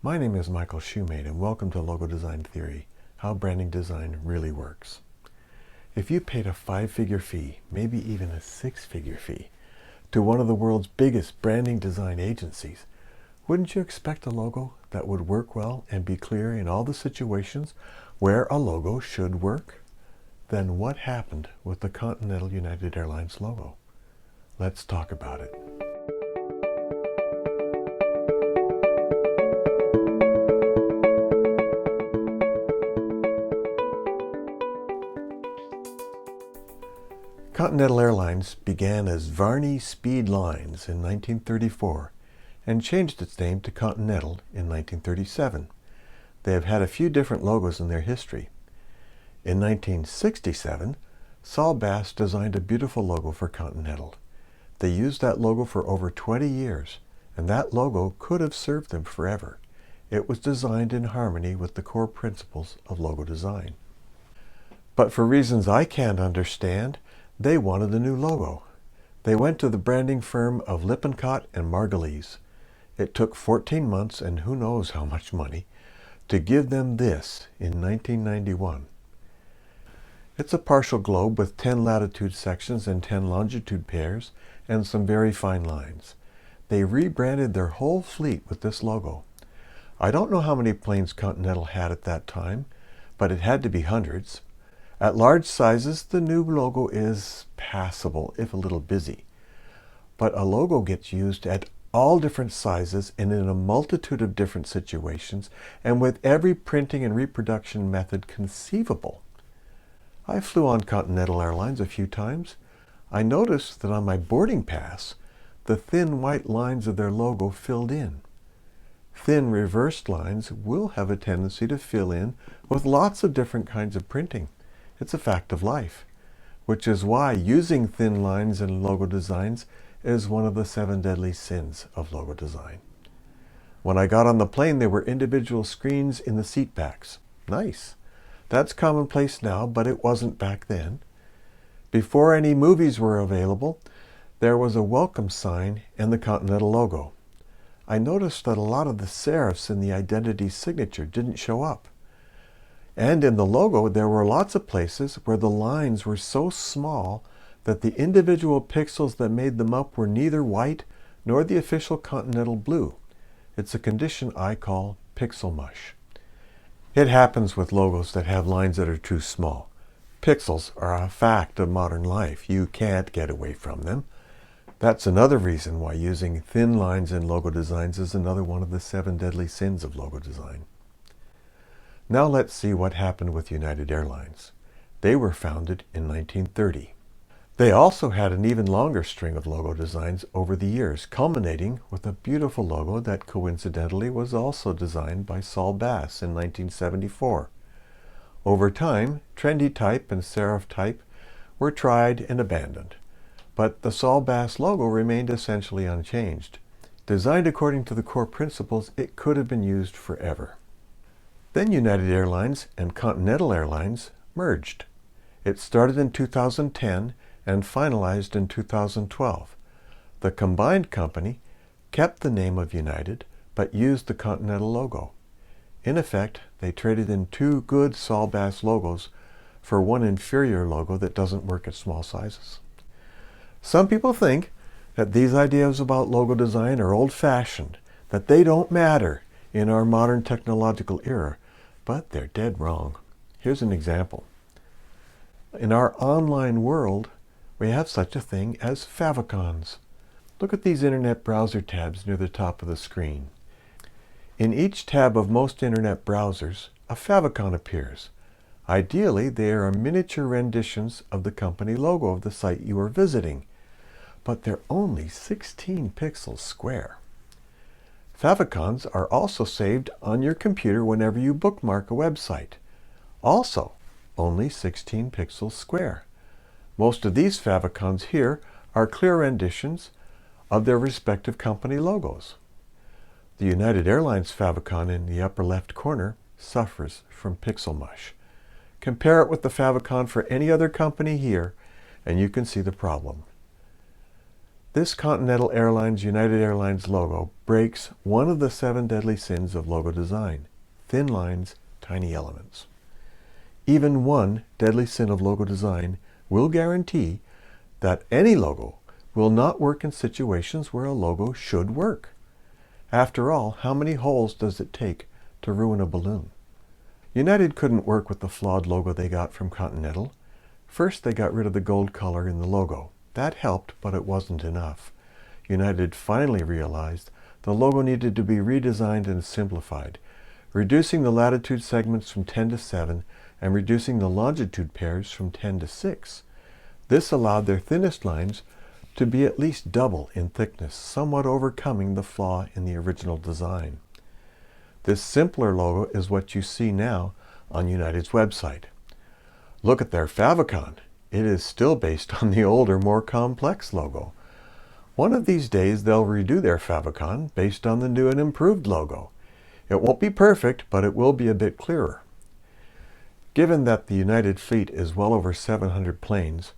My name is Michael Shoemate and welcome to Logo Design Theory, how branding design really works. If you paid a 5-figure fee, maybe even a 6-figure fee, to one of the world's biggest branding design agencies, wouldn't you expect a logo that would work well and be clear in all the situations where a logo should work? Then what happened with the Continental United Airlines logo? Let's talk about it. Continental Airlines began as Varney Speed Lines in 1934 and changed its name to Continental in 1937. They have had a few different logos in their history. In 1967, Saul Bass designed a beautiful logo for Continental. They used that logo for over 20 years, and that logo could have served them forever. It was designed in harmony with the core principles of logo design. But for reasons I can't understand, they wanted a new logo. They went to the branding firm of Lippincott and Margulies. It took 14 months and who knows how much money to give them this in 1991. It's a partial globe with 10 latitude sections and 10 longitude pairs and some very fine lines. They rebranded their whole fleet with this logo. I don't know how many planes Continental had at that time, but it had to be hundreds. At large sizes, the new logo is passable, if a little busy. But a logo gets used at all different sizes and in a multitude of different situations, and with every printing and reproduction method conceivable. I flew on Continental Airlines a few times. I noticed that on my boarding pass, the thin white lines of their logo filled in. Thin reversed lines will have a tendency to fill in with lots of different kinds of printing. It's a fact of life, which is why using thin lines in logo designs is one of the 7 deadly sins of logo design. When I got on the plane, there were individual screens in the seat backs. Nice. That's commonplace now, but it wasn't back then. Before any movies were available, there was a welcome sign and the Continental logo. I noticed that a lot of the serifs in the identity signature didn't show up. And in the logo, there were lots of places where the lines were so small that the individual pixels that made them up were neither white nor the official Continental blue. It's a condition I call pixel mush. It happens with logos that have lines that are too small. Pixels are a fact of modern life. You can't get away from them. That's another reason why using thin lines in logo designs is another one of the 7 deadly sins of logo design. Now let's see what happened with United Airlines. They were founded in 1930. They also had an even longer string of logo designs over the years, culminating with a beautiful logo that coincidentally was also designed by Saul Bass in 1974. Over time, trendy type and serif type were tried and abandoned, but the Saul Bass logo remained essentially unchanged. Designed according to the core principles, it could have been used forever. Then United Airlines and Continental Airlines merged. It started in 2010 and finalized in 2012. The combined company kept the name of United, but used the Continental logo. In effect, they traded in 2 good Saul Bass logos for one inferior logo that doesn't work at small sizes. Some people think that these ideas about logo design are old-fashioned, that they don't matter in our modern technological era, but they're dead wrong. Here's an example. In our online world, we have such a thing as favicons. Look at these internet browser tabs near the top of the screen. In each tab of most internet browsers, a favicon appears. Ideally, they are miniature renditions of the company logo of the site you are visiting, but they're only 16 pixels square. Favicons are also saved on your computer whenever you bookmark a website. Also, only 16 pixels square. Most of these favicons here are clear renditions of their respective company logos. The United Airlines favicon in the upper left corner suffers from pixel mush. Compare it with the favicon for any other company here, and you can see the problem. This Continental Airlines United Airlines logo breaks one of the 7 deadly sins of logo design: thin lines, tiny elements. Even one deadly sin of logo design will guarantee that any logo will not work in situations where a logo should work. After all, how many holes does it take to ruin a balloon? United couldn't work with the flawed logo they got from Continental. First, they got rid of the gold color in the logo. That helped, but it wasn't enough. United finally realized the logo needed to be redesigned and simplified, reducing the latitude segments from 10 to 7 and reducing the longitude pairs from 10 to 6. This allowed their thinnest lines to be at least double in thickness, somewhat overcoming the flaw in the original design. This simpler logo is what you see now on United's website. Look at their favicon. It is still based on the older, more complex logo. One of these days they'll redo their favicon based on the new and improved logo. It won't be perfect, but it will be a bit clearer. Given that the United fleet is well over 700 planes,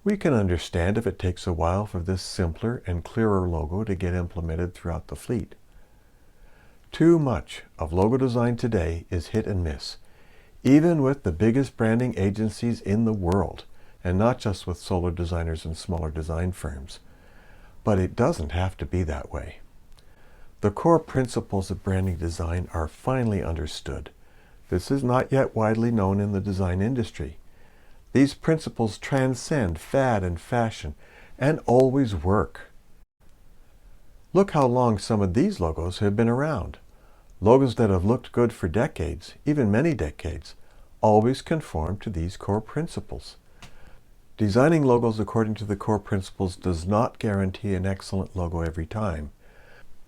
we can understand if it takes a while for this simpler and clearer logo to get implemented throughout the fleet. Too much of logo design today is hit and miss, even with the biggest branding agencies in the world, and not just with solo designers and smaller design firms. But it doesn't have to be that way. The core principles of branding design are finally understood. This is not yet widely known in the design industry. These principles transcend fad and fashion and always work. Look how long some of these logos have been around. Logos that have looked good for decades, even many decades, always conform to these core principles. Designing logos according to the core principles does not guarantee an excellent logo every time,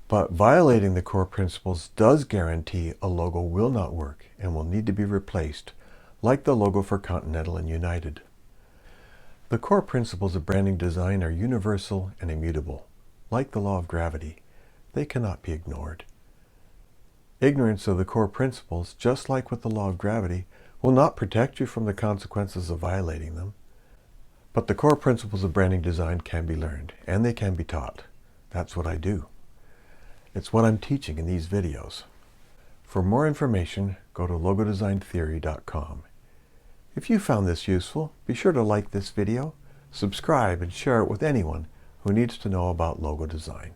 but violating the core principles does guarantee a logo will not work and will need to be replaced, like the logo for Continental and United. The core principles of branding design are universal and immutable. Like the law of gravity, they cannot be ignored. Ignorance of the core principles, just like with the law of gravity, will not protect you from the consequences of violating them. But the core principles of branding design can be learned, and they can be taught. That's what I do. It's what I'm teaching in these videos. For more information, go to logodesigntheory.com. If you found this useful, be sure to like this video, subscribe, and share it with anyone who needs to know about logo design.